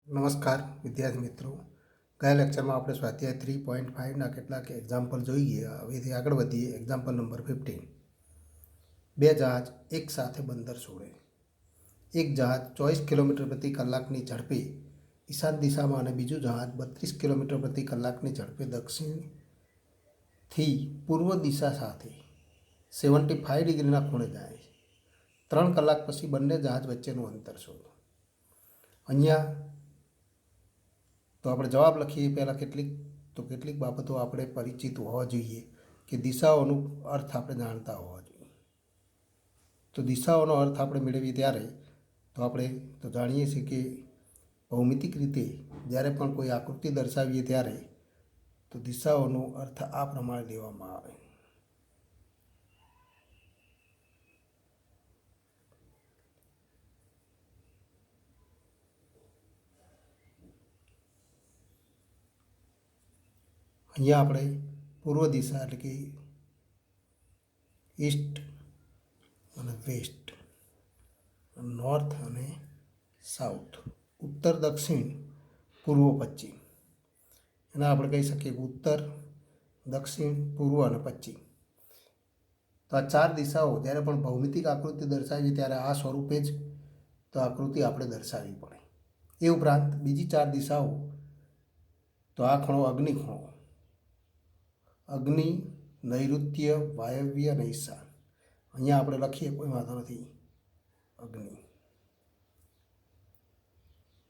નમસ્કાર વિદ્યાર્થી મિત્રો, ગયા લેક્ચરમાં આપણે સ્વાધ્યાય 3.5ના કેટલાક એક્ઝામ્પલ જોઈએ. હવેથી આગળ વધીએ. Example number 15. બે જહાજ એક સાથે બંદર છોડે. એક જહાજ 24 કિલોમીટર પ્રતિ કલાકની ઝડપે ઈશાન દિશામાં અને બીજું જહાજ 32 કિલોમીટર પ્રતિ કલાકની ઝડપે દક્ષિણથી પૂર્વ દિશા સાથે 75 ડિગ્રીના ખૂણે જાય છે. 3 કલાક પછી બંને જહાજ વચ્ચેનું અંતર શોધો. અહીંયા તો આપણે જવાબ લખીએ પહેલાં કેટલીક બાબતો આપણે પરિચિત હોવા જોઈએ કે દિશાઓનો અર્થ આપણે જાણતા હોવા જોઈએ. તો દિશાઓનો અર્થ આપણે મેળવીએ ત્યારે આપણે જાણીએ છીએ કે ભૌમિતિક રીતે જ્યારે પણ કોઈ આકૃતિ દર્શાવીએ ત્યારે તો દિશાઓનો અર્થ આ પ્રમાણે લેવામાં આવે. અહીંયા આપણે પૂર્વ દિશા એટલે કે ઈસ્ટ અને વેસ્ટ, નોર્થ અને સાઉથ, ઉત્તર દક્ષિણ, પૂર્વ પશ્ચિમ, એના આપણે કહી શકીએ કે ઉત્તર, દક્ષિણ, પૂર્વ અને પશ્ચિમ. તો આ ચાર દિશાઓ જ્યારે પણ ભૌમિતિક આકૃતિ દર્શાવી ત્યારે આ સ્વરૂપે જ તો આકૃતિ આપણે દર્શાવવી પડે. એ ઉપરાંત બીજી ચાર દિશાઓ તો આ ખૂણો અગ્નિ ખૂણો, અગ્નિ, નૈઋત્ય, વાયવ્ય અને ઈશાન. અહીંયા આપણે લખીએ કોઈ વાંધો નથી. અગ્નિ,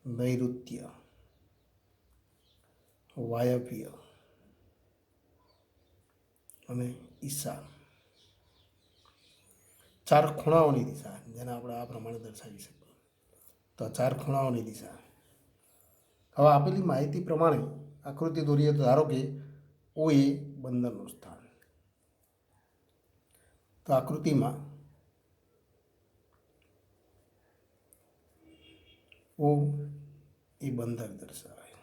નૈઋત્ય, વાયવ્ય અને ઈશાન. ચાર ખૂણાઓની દિશા જેને આપણે આ પ્રમાણે દર્શાવી શકીએ. તો ચાર ખૂણાઓની દિશા. હવે આપેલી માહિતી પ્રમાણે આકૃતિ દોરીએ તો ધારો કે ઓ એ બંદરનું સ્થાન. તો આકૃતિમાં ઓ એ બંદર દર્શાવાય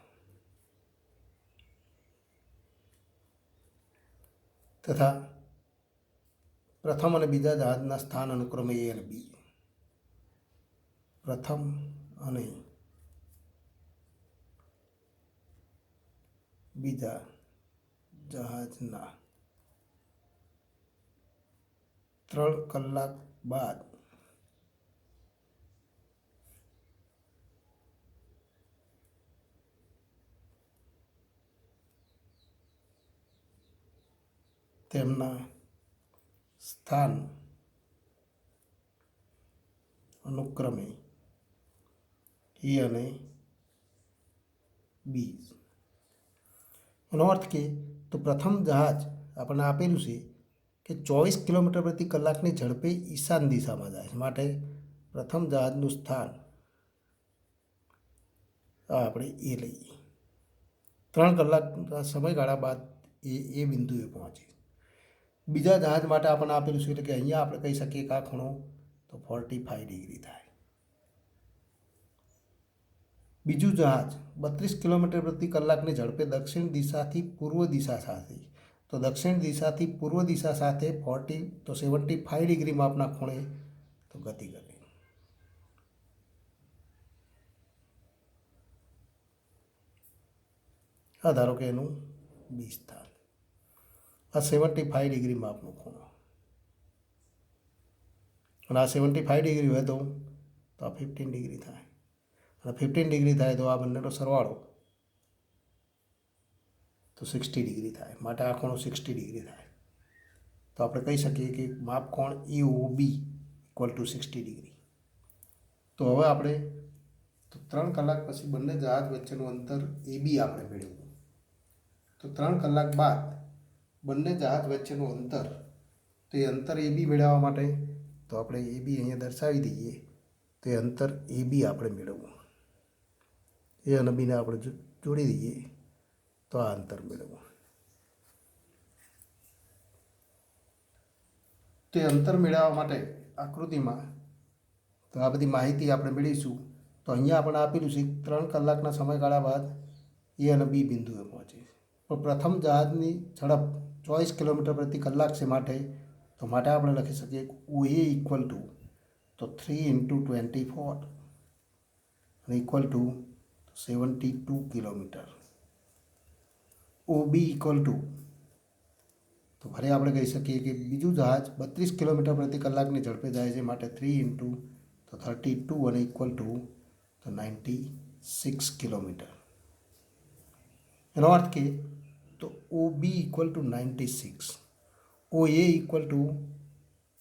તથા પ્રથમ અને બીજા જહાજના સ્થાન અનુક્રમે એ અને બી. પ્રથમ અને બીજા જહાજના 3 કલાક બાદ તેમના સ્થાન અનુક્રમે એ અને બી. એનો અર્થ કે તો પ્રથમ જહાજ આપણને આપેલું છે કે 24 કિલોમીટર પ્રતિ કલાકની ઝડપે ઈશાન દિશામાં જાય છે. માટે પ્રથમ જહાજનું સ્થાન આપણે એ લઈએ. 3 કલાકના સમયગાળા બાદ એ બિંદુએ પહોંચે. બીજા જહાજ માટે આપણને આપેલું છે એટલે કે અહીંયા આપણે કહી શકીએ કે આ ખૂણો તો 45 ડિગ્રી થાય. બીજું જહાજ 32 કિલોમીટર પ્રતિ કલાકની ઝડપે દક્ષિણ દિશાથી પૂર્વ દિશા સાથે, તો દક્ષિણ દિશાથી પૂર્વ દિશા સાથે 75 ડિગ્રી માપના ખૂણે તો ગતિ કરે. આ ધારો કે એનું બી સ્થાન. આ 75 ડિગ્રી માપનો ખૂણો અને આ 75 ડિગ્રી હોય તો આ 15 ડિગ્રી થાય અને 15 ડિગ્રી થાય તો આ બંનેનો સરવાળો તો 60 ડિગ્રી થાય. માટે આ ખૂણો 60 ડિગ્રી થાય. તો આપણે કહી શકીએ કે માપ કોણ એ ઓ બી ઇક્વલ ટુ 60 ડિગ્રી. તો હવે આપણે તો 3 કલાક પછી બંને જહાજ વચ્ચેનું અંતર એ બી આપણે મેળવ્યું. તો 3 કલાક બાદ બંને જહાજ વચ્ચેનું અંતર, તો એ અંતર એ બી મેળવવા માટે તો આપણે એ બી અહીંયા દર્શાવી દઈએ. તો એ અંતર એ બી આપણે મેળવવું. એ અને બીને આપણે જોડી દઈએ તો આ અંતર મેળવવું. તે અંતર મેળવવા માટે આકૃતિમાં તો આ બધી માહિતી આપણે મેળવીશું. તો અહીંયા આપણે આપેલું છે 3 કલાકના સમયગાળા બાદ એ અને બી બિંદુએ પહોંચે. પણ પ્રથમ જહાજની ઝડપ 24 કિલોમીટર પ્રતિ કલાક છે. માટે આપણે લખી શકીએ ઓ એ ઇક્વલ ટુ તો 3 × 24 અને equal two 72 kilometre. OB equal to, તો ફરી આપણે કહી શકીએ કે બીજું જહાજ 32 કિલોમીટર પ્રતિ કલાકની ઝડપે જાય છે, માટે 3 ઇન્ટુ તો 32 અને ઇક્વલ ટુ તો 96 કિલોમીટર. એનો અર્થ કે તો OB equal to 96, OA equal to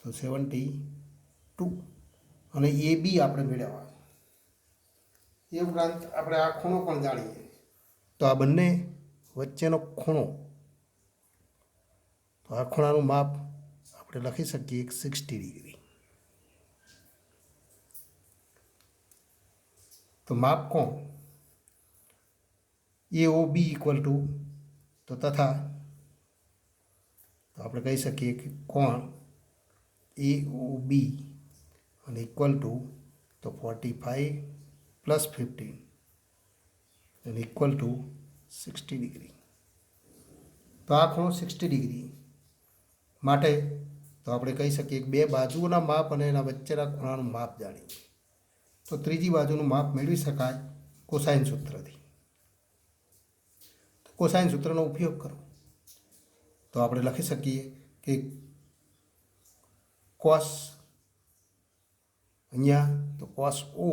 તો 72 અને AB આપણે મેળવવા. એ ઉપરાંત આપણે આ ખૂણો પણ જાણીએ, તો આ બંને વચ્ચેનો ખૂણો, તો આ ખૂણાનું માપ આપણે લખી શકીએ 60 ડિગ્રી. તો માપ કોણ AOB ઇક્વલ ટુ તો તથા તો આપણે કહી શકીએ કે કોણ AOB અને ઇક્વલ ટુ તો 45 પ્લસ 15 અને ઇક્વલ ટુ 60 ડિગ્રી. તો આ ખૂણો 60 ડિગ્રી માટે તો આપણે કહી શકીએ કે બે બાજુઓના માપ અને એના વચ્ચેના ખૂણાનું માપ જાણીએ તો ત્રીજી બાજુનું માપ મેળવી શકાય કોસાઇન સૂત્રથી. કોસાઇન સૂત્રનો ઉપયોગ કરો તો આપણે લખી શકીએ કે કોસ, અહીંયા તો કોસ O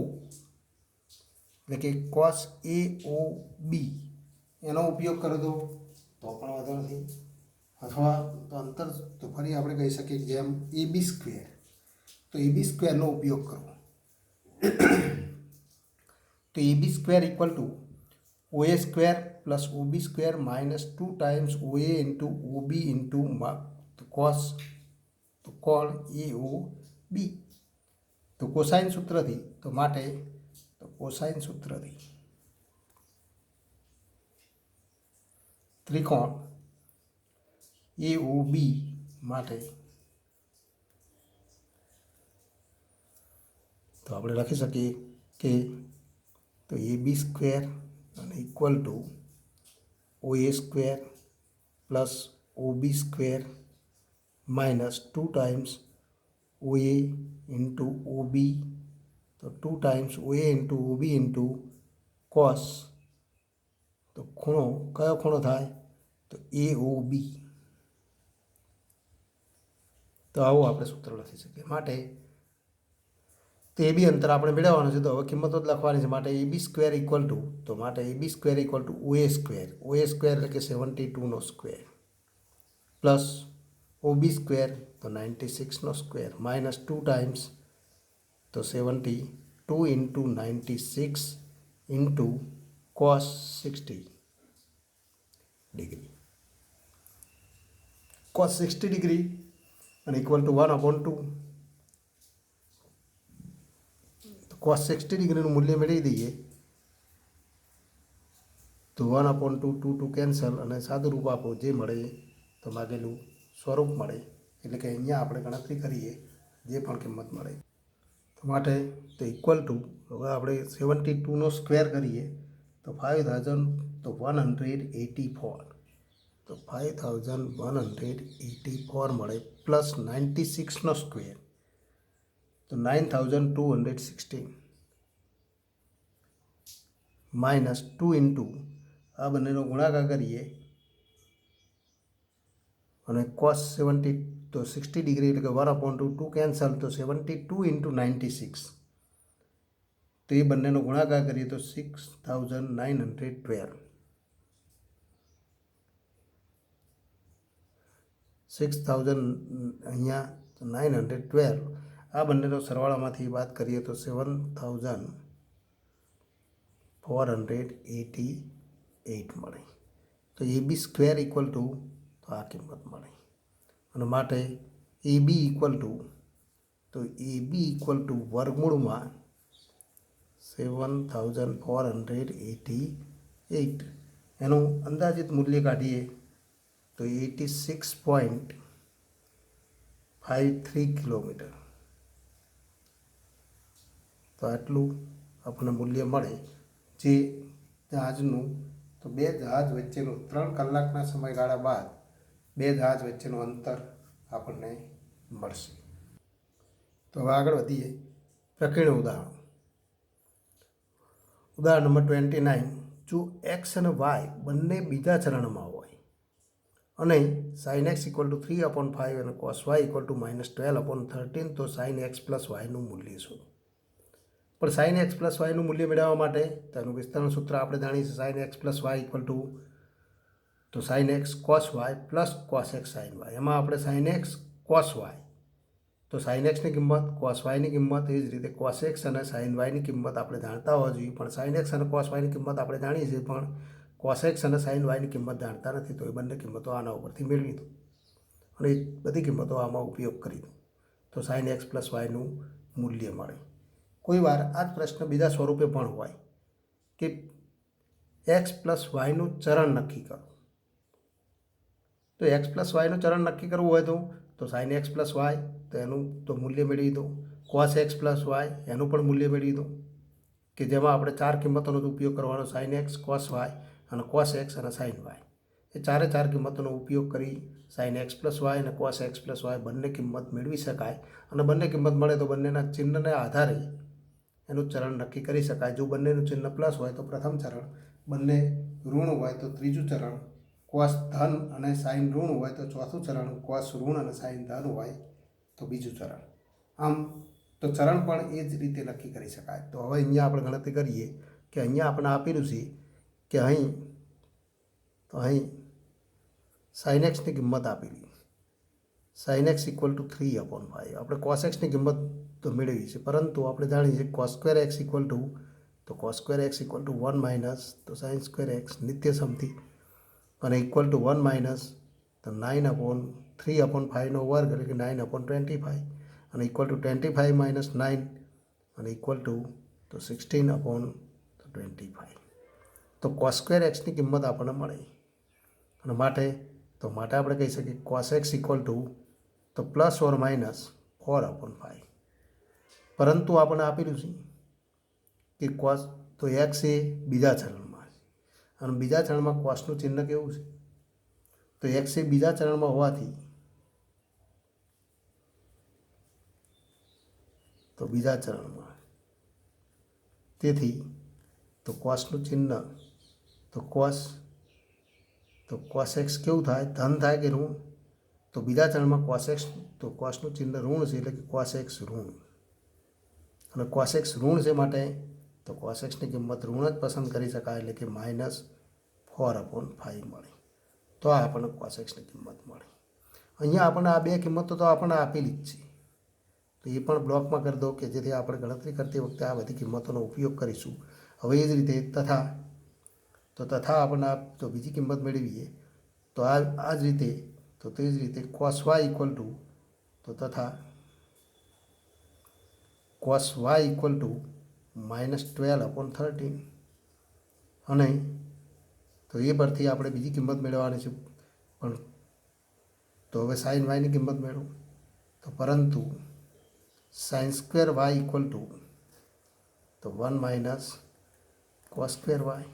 એટલે કે કોસ AOB એનો ઉપયોગ કરો તો પણ વાંધો નથી, અથવા તો અંતર તો ફરી આપણે કહી શકીએ કે જેમ AB સ્ક્વેર, તો AB સ્ક્વેરનો ઉપયોગ કરો તો AB square equal to OA square plus OB square minus 2 times OA into OB into cos તો કોણ AOB. તો કોસાઇન સૂત્રથી તો માટે તો કોસાઇન સૂત્રથી ત્રિકોણ AOB માટે તો આપણે લખી શકીએ કે તો AB સ્ક્વેર અને equal two OA square plus OB square minus 2 times OA into OB તો 2 times OA into OB into cos તો ખૂણો કયો ખૂણો થાય તો AOB. તો આવું આપણે સૂત્ર લખી શકીએ. માટે તો AB અંતર આપણે મેળવવાનું છે, તો હવે કિંમતો જ લખવાની છે. માટે AB સ્ક્વેર ઇક્વલ ટુ તો માટે AB square equal to OA square, OA square એટલે કે 72નો સ્ક્વેર પ્લસ OB સ્ક્વેર તો 96નો સ્ક્વેર માઇનસ 2 ટાઈમ્સ તો 72 into 96 into cos 60 degree, cos 60 degree અને ઇક્વલ ટુ 1/2. કોસ 60 ડિગ્રીનું મૂલ્ય મેળવી દઈએ તો 1/2 2 કેન્સલ અને સાદું રૂપ આપો જે મળે તો માગેલું સ્વરૂપ મળે. એટલે કે અહીંયા આપણે ગણતરી કરીએ જે પણ કિંમત મળે તો માટે તો ઇક્વલ ટુ હવે આપણે 72નો સ્ક્વેર કરીએ તો 5184 તો 5184 મળે પ્લસ 96નો સ્ક્વેર તો 9216 માઇનસ 2 ઇન્ટુ આ બંનેનો ગુણાકાર કરીએ અને કોસ 70 તો 60 ડિગ્રી એટલે કે 1/2 2 કેન્સલ તો 72 ઇન્ટુ 96 તો એ બંનેનો ગુણાકાર કરીએ તો 6912 અહીંયા 912 આ બંનેનો સરવાળામાંથી વાત કરીએ તો 7488 મળે. તો AB સ્ક્વેર ઇક્વલ ટુ તો આ કિંમત મળે અને માટે AB ઇક્વલ ટુ તો AB ઇક્વલ ટુ વર્ગમૂળમાં 7488 એનું અંદાજિત મૂલ્ય કાઢીએ તો 86.53 કિલોમીટર. તો આટલું આપણને મૂલ્ય મળે જે જહાજનું તો બે જહાજ વચ્ચેનું 3 કલાકના સમયગાળા બાદ બે જહાજ વચ્ચેનું અંતર આપણને મળશે. તો હવે આગળ વધીએ પ્રકીર્ણ ઉદાહરણો. ઉદાહરણ નંબર 29, જો એક્સ અને વાય બંને બીજા ચરણમાં હોય અને સાઇન એક્સ ઇક્વલ ટુ 3/5 અને કોસ વાય ઇક્વલ ટુ -12/13, તો સાઇન એક્સ પ્લસ વાયનું મૂલ્ય શોધો. પણ સાઇન એક્સ પ્લસ વાયનું મૂલ્ય મેળવવા માટે તેનું વિસ્તરણ સૂત્ર આપણે જાણીએ છીએ. Sine X plus Y equal to તો sine X cos Y plus cos X sine Y. એમાં આપણે સાઇન એક્સ કોસ વાય તો સાઇન એક્સની કિંમત, કોસ વાયની કિંમત, એ જ રીતે કોસ એક્સ અને સાઇન વાયની કિંમત આપણે જાણતા હોવા જોઈએ. પણ સાઇન એક્સ અને કોસ વાયની કિંમત આપણે જાણીએ છીએ, પણ કોસ એક્સ અને સાઇન વાયની કિંમત જાણતા નથી. તો એ બંને કિંમતો આના ઉપરથી મેળવી દો અને એ બધી કિંમતો આમાં ઉપયોગ કરી દો તો સાઇન એક્સ પ્લસ વાયનું મૂલ્ય મળે. કોઈ વાર આ જ પ્રશ્ન બીજા સ્વરૂપે પણ હોય કે એક્સ પ્લસ વાયનું ચરણ નક્કી કરો. તો એક્સ પ્લસ વાયનું ચરણ નક્કી કરવું હોય તો સાઇન એક્સ પ્લસ વાય તો એનું તો મૂલ્ય મેળવી દો. કોસ એક્સ પ્લસ વાય એનું પણ મૂલ્ય મેળવી દો, કે જેમાં આપણે ચાર કિંમતોનો ઉપયોગ કરવાનો: સાઇન એક્સ, કોસ વાય અને કોસ એક્સ અને સાઇન વાય. એ ચારે ચાર કિંમતોનો ઉપયોગ કરી સાઇન એક્સ પ્લસ વાય અને કોસ એક્સ પ્લસ વાય બંને કિંમત મેળવી શકાય. અને બંને કિંમત મળે તો બંનેના ચિહ્નને આધારે એનું ચરણ નક્કી કરી શકાય. જો બંનેનું ચિહ્ન પ્લસ હોય તો પ્રથમ ચરણ, બંને ઋણ હોય તો ત્રીજું ચરણ, કોસ ધન અને સાઇન ઋણ હોય તો ચોથું ચરણ, કોસ ઋણ અને સાઇન ધન હોય તો બીજું ચરણ. આમ તો ચરણ પણ એ જ રીતે નક્કી કરી શકાય. તો હવે અહીંયા આપણે ગણતરી કરીએ કે અહીંયા આપણે આપેલું છે કે અહીં સાઇન એક્સની કિંમત આપેલી, સાઇન એક્સ ઇક્વલ ટુ 3/5. આપણે કોસ એક્સની કિંમત તો મેળવી છે, પરંતુ આપણે જાણીએ છીએ cos square x equal to 1 minus તો સાઇન સ્ક્વેર એક્સ નિત્ય સમથી અને ઇક્વલ ટુ 1 માઇનસ તો 9/3/5નો વર્ગ એટલે કે 9/25 અને ઇક્વલ ટુ 25 માઇનસ 9 અને ઇક્વલ ટુ તો 16/25. તો કોસ સ્ક્વેર એક્સની કિંમત આપણને મળે અને માટે આપણે કહી શકીએ કોસ એક્સ ઇક્વલ ટુ તો પ્લસ ઓર માઇનસ 4/5. પરંતુ આપણને આપેલું છે કે કોસ તો એક્સ એ બીજા ચરણમાં છે અને બીજા ચરણમાં કોસનું ચિહ્ન કેવું છે? તો એક્સ એ બીજા ચરણમાં હોવાથી તો બીજા ચરણમાં, તેથી તો કોસનું ચિહ્ન તો કોસ એક્સ કેવું થાય? ધન થાય કે ઋણ? તો બીજા ચરણમાં કોસ એક્સ તો કોસનું ચિહ્ન ઋણ છે એટલે કે કોસ એક્સ ઋણ, અને કોસ એક્સ ઋણ છે માટે તો કોસ એક્સની કિંમત ઋણ જ પસંદ કરી શકાય એટલે કે -4/5 મળે. તો આ આપણને કોસ એક્સની કિંમત મળે. અહીંયા આપણને આ બે કિંમતો તો આપણને આપેલી જ છે, તો એ પણ બ્લોકમાં કરી દો કે જેથી આપણે ગણતરી કરતી વખતે આ બધી કિંમતોનો ઉપયોગ કરીશું. હવે એ જ રીતે તથા આપણને તો બીજી કિંમત મેળવીએ તો આ જ રીતે તો તે જ રીતે કોસ વાય ઇક્વલ ટુ તો તથા કોસ વાય ઇક્વલ ટુ -12/13 અને તો એ પરથી આપણે બીજી કિંમત મેળવવાની છે. પણ તો હવે સાઇન વાયની કિંમત મેળવો તો પરંતુ sine square y equal to તો 1 માઇનસ કોસ સ્ક્વેર વાય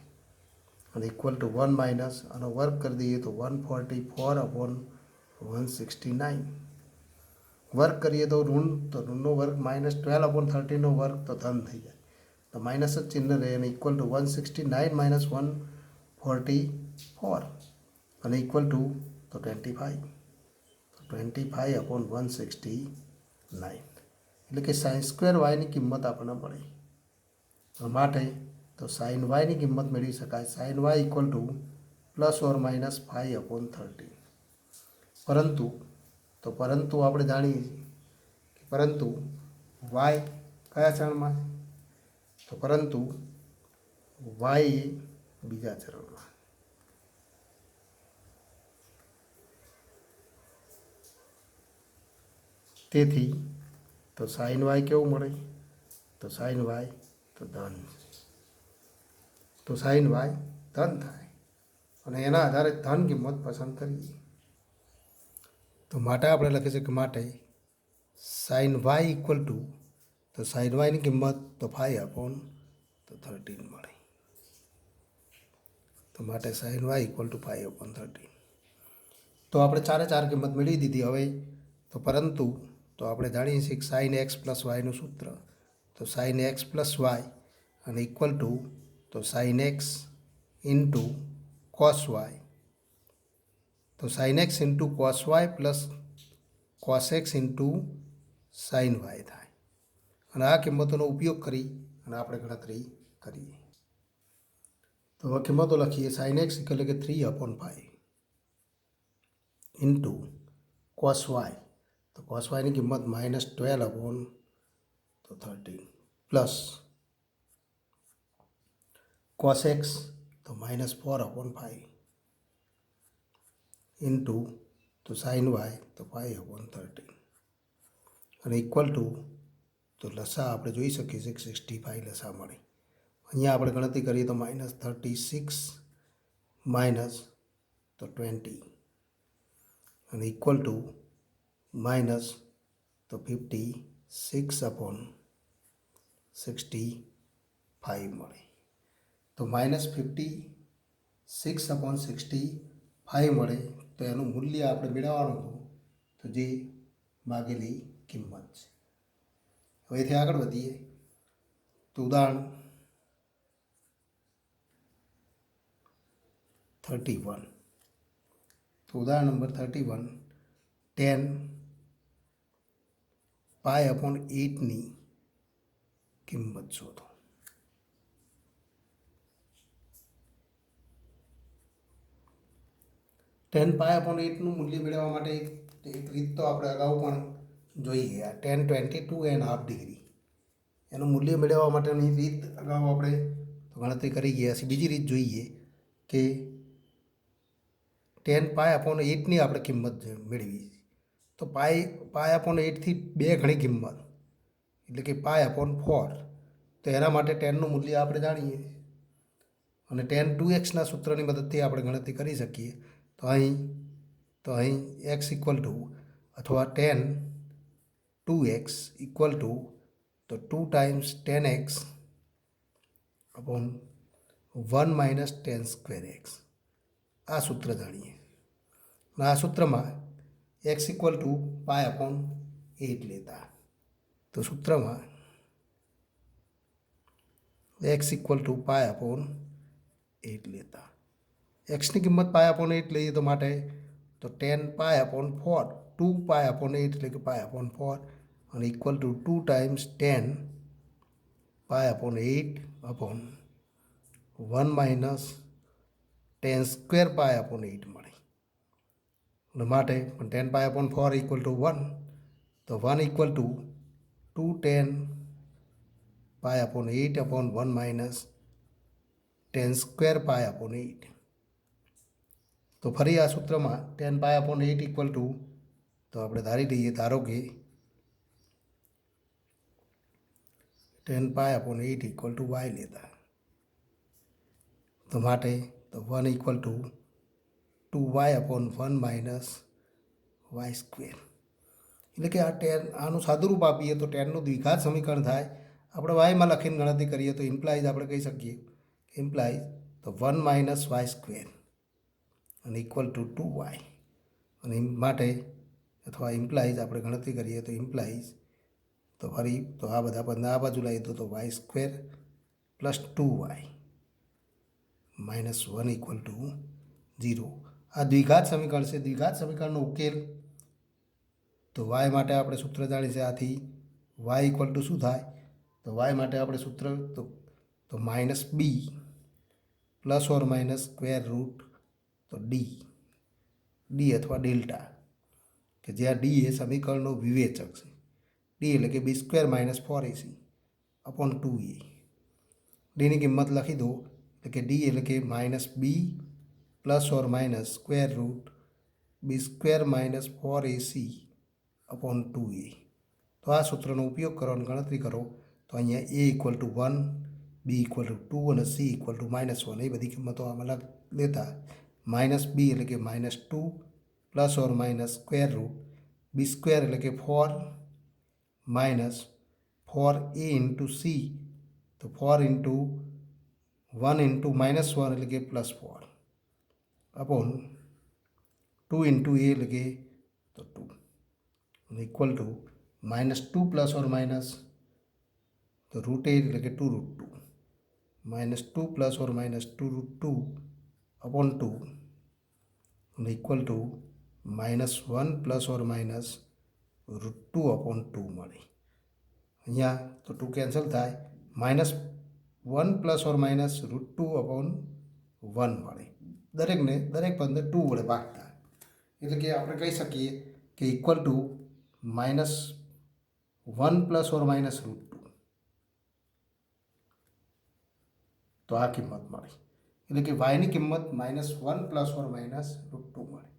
અને ઇક્વલ ટુ 1 માઇનસ અને વર્ક કરી દઈએ તો 144/169. વર્ક કરીએ તો ઋણનો વર્ગ -12/13નો વર્ગ તો ધન થઈ જાય, તો માઇનસ જ ચિહ્ન રહે અને ઇક્વલ ટુ 169 માઇનસ 144 અને ઇક્વલ ટુ તો 25/169. એટલે કે સાઇન સ્ક્વેર વાયની કિંમત આપણને મળે. માટે તો સાઇન વાયની કિંમત મેળવી શકાય. Sine y equal to ±5/13. પરંતુ આપણે જાણીએ છીએ કે પરંતુ વાય કયા ચરણમાં? તો પરંતુ વાય એ બીજા ચરણમાં. તેથી તો સાઇન વાય કેવું મળે? તો સાઇન વાય તો ધન, તો સાઇન વાય ધન થાય અને એના આધારે ધન કિંમત પસંદ કરીએ. તો માટે આપણે લખી શકીએ માટે સાઇન વાય ઇક્વલ ટુ તો સાઇન વાયની કિંમત તો 5/13 મળે. તો માટે સાઇન વાય ઇક્વલ ટુ 5/13. તો આપણે ચારે ચાર કિંમત મેળવી દીધી. હવે તો પરંતુ તો આપણે જાણીએ છીએ કે સાઇન એક્સ પ્લસ વાયનું સૂત્ર તો સાઇન એક્સ પ્લસ વાય અને ઇક્વલ ટુ તો sine X into cos Y, તો sine X into cos Y plus cos X into sine Y થાય. અને આ કિંમતોનો ઉપયોગ કરી અને આપણે ગણતરી કરીએ. તો હવે કિંમતો લખીએ. સાઇન એક્સ એટલે કે 3/5 ઇન્ટુ કોસ વાય, તો કોસ વાયની કિંમત -12/13 પ્લસ કોસ એક્સ તો -4/5 ઇન્ટુ તો સાઇન વાય તો 5/13 અને ઇક્વલ ટુ તો લસા આપણે જોઈ શકીએ છીએ 65 લસા મળે. અહીંયા આપણે ગણતરી કરીએ તો -36 માઇનસ તો 20 અને ઇક્વલ ટુ માઇનસ તો 56/65 મળે. તો -56/65 મળે તો એનું મૂલ્ય આપણે મેળવવાનું હતું તો જે માગેલી કિંમત છે. હવેથી આગળ વધીએ તો ઉદાહરણ 31. તો ઉદાહરણ નંબર 31 10π/8ની કિંમત શોધો. ટેન π/8નું મૂલ્ય મેળવવા માટે એક રીત તો આપણે અગાઉ પણ જોઈ ગયા. 1022 ½ એનું મૂલ્ય મેળવવા માટેની રીત અગાઉ આપણે ગણતરી કરી ગયા છીએ. બીજી રીત જોઈએ કે 10π/8ની આપણે કિંમત મેળવી. તો π/8થી 2 ગણી કિંમત એટલે કે π/4. તો એના માટે 10નું મૂલ્ય આપણે જાણીએ અને tan 2xના સૂત્રની મદદથી આપણે ગણતરી કરી શકીએ. તો અહીં x ઇક્વલ ટુ અથવા tan 2x ઇક્વલ ટુ તો 2 times tan x upon 1 - tan square x. આ સૂત્ર જાણીએ. અને આ સૂત્રમાં x ઇક્વલ ટુ π/8 લેતા. તો સૂત્રમાં x ઇક્વલ ટુ π/8 લેતા એક્સની કિંમત π/8 લઈએ તો માટે તો 10π/4 2π/8 એટલે કે π/4 અને equal to 2 times 10π/8 upon 1 - tan square π/8 મળે. અને માટે 10π/4 ઇક્વલ ટુ 1, તો 1 equal to 2 10π/8 upon 1 - tan square π/8. તો ફરી આ સૂત્રમાં 10π/8 ઇક્વલ ટુ તો આપણે ધારી લઈએ, ધારો કે 10π/8 ઇક્વલ ટુ y લેતા. તો માટે તો 1 equal two 2y upon 1 - y square. એટલે કે આનું સાદુરૂપ આપીએ તો 10નું દ્વિઘાત સમીકરણ થાય. આપણે વાયમાં લખીને ગણતરી કરીએ તો ઇમ્પ્લાઇઝ આપણે કહી શકીએ ઇમ્પ્લાઇઝ તો 1 - y સ્ક્વેર અને ઇક્વલ ટુ 2y. અને માટે અથવા ઇમ્પ્લાઇઝ આપણે ગણતરી કરીએ તો ઇમ્પ્લાઇઝ તો ફરી તો આ બધા પદના આ બાજુ લઈએ તો y square plus 2y -1 equal two 0. આ દ્વિઘાત સમીકરણ છે. દ્વિઘાત સમીકરણનો ઉકેલ તો y માટે આપણે સૂત્ર જાણીએ છીએ. આથી y ઇક્વલ ટુ શું થાય તો y માટે આપણે સૂત્ર તો -b plus or minus square root તો d અથવા ડેલ્ટા, કે જ્યાં d એ સમીકરણનો વિવેચક છે. d એટલે કે b² - 4ac અપોન 2a. ડીની કિંમત લખી દો એટલે કે d એટલે કે -b plus or minus square root b² - 4ac upon 2a. તો આ સૂત્રનો ઉપયોગ કરો અને ગણતરી કરો તો અહીંયા a equal to 1, b equal to 2 અને c ઇક્વલ ટુ -1 એ બધી કિંમતો આમાં લેતા -b એટલે કે -2 plus or minus square root b² એટલે કે 4 માઇનસ 4a ઇન્ટુ c તો 4 ઇન્ટુ 1 ઇન્ટુ -1 એટલે કે +4 અપોન 2 ઇન્ટુ a એટલે કે તો 2 અને equal to -2 plus or minus તો √8 એટલે કે 2√2 -2 ± -2√2 अपॉन 2 इक्वल टू -1 ± √2 अपॉन 2 મળે. અહીંયા તો 2 કેન્સલ થાય, -1 ± √2 अपॉन 1 મળે. દરેક પદને 2 વડે ભાગતા, એટલે કે આપણે કહી શકીએ કે ઇક્વલ ટુ -1 ± √2. તો આ કિંમત મળી, એટલે કે વાયની કિંમત -1 ± √2 મળે.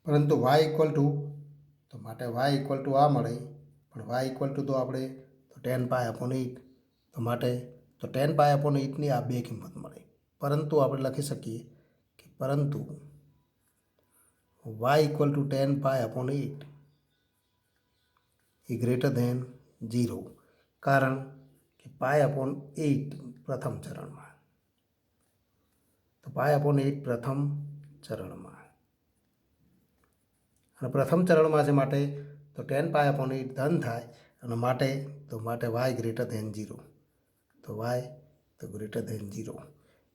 પરંતુ વાય ઇક્વલ ટુ, તો માટે વાય ઇક્વલ ટુ આ મળે, પણ વાય ઇક્વલ ટુ તો આપણે તો 10π/8, તો માટે તો 10π/8ની આ બે કિંમત મળે. પરંતુ આપણે લખી શકીએ કે પરંતુ વાય ઇક્વલ ટુ 10π/8 એ ગ્રેટર ધેન 0, કારણ કે π/8 પ્રથમ ચરણમાં, તો π/8 પ્રથમ ચરણમાં, અને પ્રથમ ચરણમાં છે માટે તો 10π/8 ધન થાય, અને માટે વાય ગ્રેટર ધેન 0, તો વાય તો ગ્રેટર ધેન 0.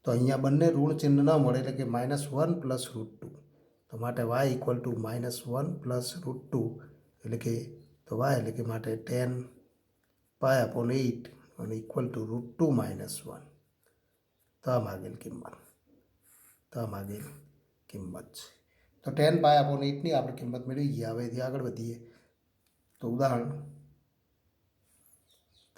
તો અહીંયા બંને ઋણ ચિહ્ન ન મળે, એટલે કે -1 + √2, તો માટે વાય ઇક્વલ ટુ -1 + √2, એટલે કે તો વાય એટલે કે માટે 10π/8 અને ઇક્વલ ટુ √2 - 1. તો આ માગેલ કિંમત છે. તો 10π/8ની આપણે કિંમત મેળવી ગયા. હવે એથી આગળ વધીએ તો ઉદાહરણ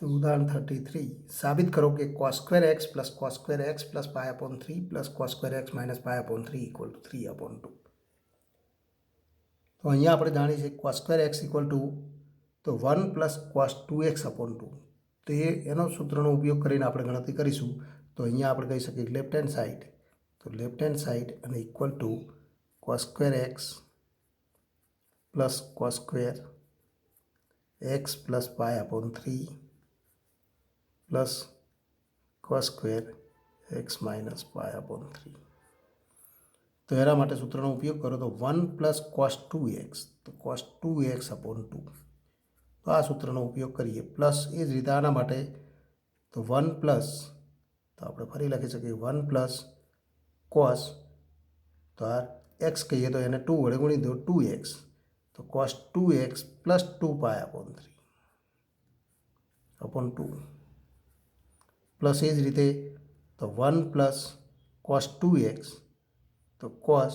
33, સાબિત કરો કે cos2x + cos2x + π/3 + cos2x - π/3 = 3/2. તો અહીંયા આપણે જાણીએ છીએ cos2x ઇક્વલ ટુ તો 1 + cos2x/2. તો એનો સૂત્રનો ઉપયોગ કરીને આપણે ગણતરી કરીશું. તો અહીંયા આપણે કહી શકીએ લેફ્ટ હેન્ડ સાઈડ અને equal two cos2x + cos2x + π/3 + cos2x - π/3. તો એના માટે સૂત્રનો ઉપયોગ કરો તો 1 + cos2x, તો cos2x/2. તો આ સૂત્રનો ઉપયોગ કરીએ. પ્લસ એ જ રીતે આના માટે તો 1 પ્લસ, તો આપણે ફરી લખી શકીએ 1 + cos, તો આ x કહીએ તો એને 2 વડે ગુણી દો, 2x, તો cos2x + 2π/3/2. પ્લસ એ જ રીતે તો 1 + cos2x, તો cos,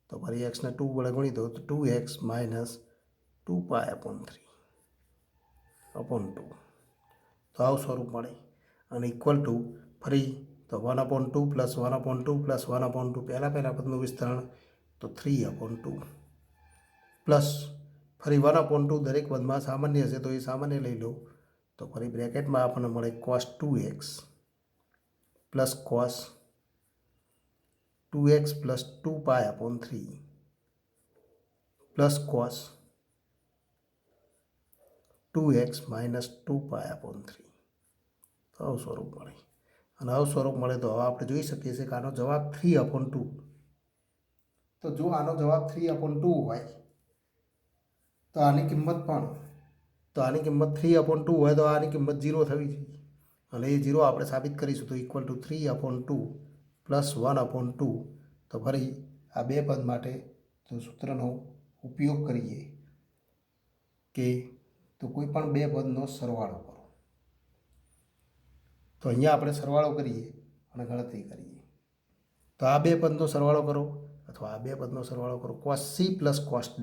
તો ફરી x ને 2 વડે ગુણી દો, તો 2x - 2π/3/2. તો આવું સ્વરૂપ મળે. અને ઇક્વલ ટુ ફરી તો 1/2 + 1/2 + 1/2, પહેલા પદનું વિસ્તરણ તો 3/2, પ્લસ ફરી 1/2 દરેક પદમાં સામાન્ય હશે તો એ સામાન્ય લઈ લો, તો ફરી બ્રેકેટમાં આપણને મળે cos2x + cos 2x + 2π/3 + cos 2x - 2π/3. તો આવું સ્વરૂપ મળે. અને આવું સ્વરૂપ મળે તો હવે આપણે જોઈ શકીએ છીએ કે આનો જવાબ 3/2. તો જો આનો જવાબ 3/2 હોય તો આની કિંમત 3/2 હોય તો આની કિંમત 0 થવી જોઈએ, અને એ 0 આપણે સાબિત કરીશું. તો ઇક્વલ ટુ 3/2 + 1/2. તો ફરી આ બે પદ માટે તો સૂત્રનો ઉપયોગ કરીએ કે તો કોઈ પણ બે પદનો સરવાળો કરો. તો અહીંયા આપણે સરવાળો કરીએ અને ગણતરી કરીએ. તો આ બે પદનો સરવાળો કરો, અથવા આ બે પદનો સરવાળો કરો, cos c + cos d,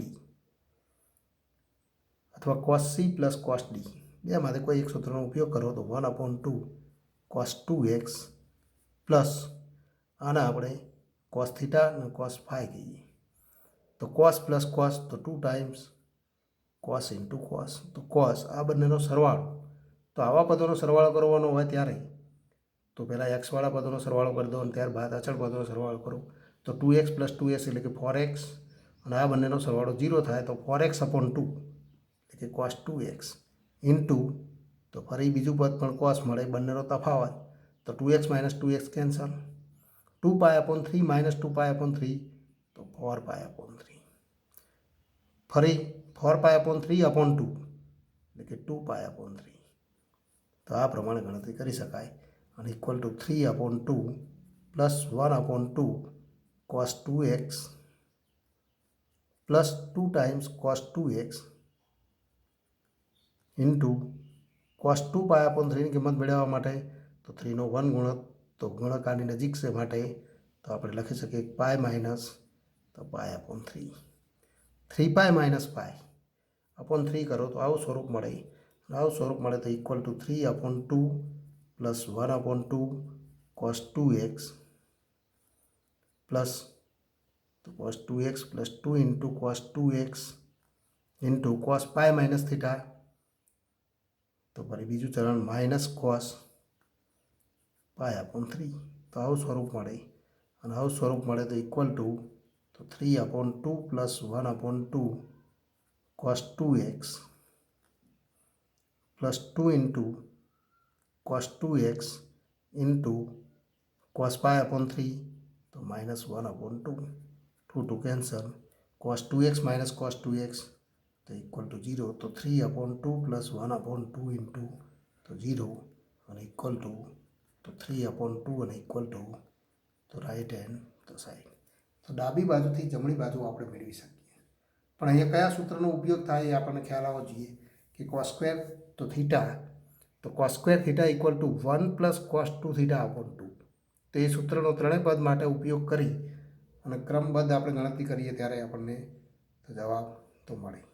અથવા cos c + cos d, બેમાંથી કોઈ એક સૂત્રનો ઉપયોગ કરો તો 1/2 cos 2x પ્લસ આના આપણે cos θ અને cos φ કહીએ. તો cos + cos, તો 2 ટાઈમ્સ cos * cos, તો cos આ બંનેનો સરવાળો. તો આવા પદોનો સરવાળો કરવાનો હોય ત્યારે તો પહેલાં એક્સવાળા પદોનો સરવાળો કરી દો, અને ત્યારબાદ અચળ પદોનો સરવાળો કરો. તો 2x + 2x એટલે કે 4x, અને આ બંનેનો સરવાળો 0 થાય તો 4x/2 એટલે કે cos 2x ઇન્ટુ, તો ફરી બીજું પદ પણ cos મળે, બંનેનો તફાવત, તો 2x - 2x કેન્સલ, 2π/3 - 2π/3, તો 4π/3, ફરી 4π/3/2 એટલે કે 2π/3. તો આ પ્રમાણે ગણતરી કરી શકાય. અને equal two 3/2 plus 1/2 cos 2x plus 2 times cos 2x into cos 2π/3 ની કિંમત મેળવવા માટે તો 3નો 1 ગુણક તો ગુણાકારની નજીક છે માટે તો આપણે લખી શકીએ પાઈ માઇનસ તો π/3 3π - π/3 કરો તો આવું સ્વરૂપ મળે. આવું સ્વરૂપ મળે તો equal to 3/2 plus 1/2 cos 2x plus તો cos 2x plus 2 into cos 2x into cos π - θ તો ફરી બીજું ચરણ માઇનસ cos π/3 તો આવું સ્વરૂપ મળે. અને આવું સ્વરૂપ મળે તો ઇક્વલ ટુ તો 3/2 plus 1/2 cos 2x plus 2 into cos 2x into cos π/3 તો minus 1/2 2 cancel cos 2x minus cos 2x તો ઇક્વલ ટુ 0 તો 3/2 પ્લસ 1/2 ઇન્ટુ તો 0 અને ઇક્વલ ટુ તો 3/2 અને ઇક્વલ ટુ તો રાઈટ હેન્ડ તો સાઈડ. તો ડાબી બાજુથી જમણી બાજુ આપણે મેળવી શકીએ. પણ અહીંયા કયા સૂત્રનો ઉપયોગ થાય એ આપણને ખ્યાલ આવવો જોઈએ કે cos સ્ક્વેર તો થીટા તો cos square theta equal to 1 plus cos 2 θ/2 તો એ સૂત્રનો ત્રણેય પદ માટે ઉપયોગ કરી અને ક્રમબદ્ધ આપણે ગણતરી કરીએ ત્યારે આપણને તો જવાબ તો મળે.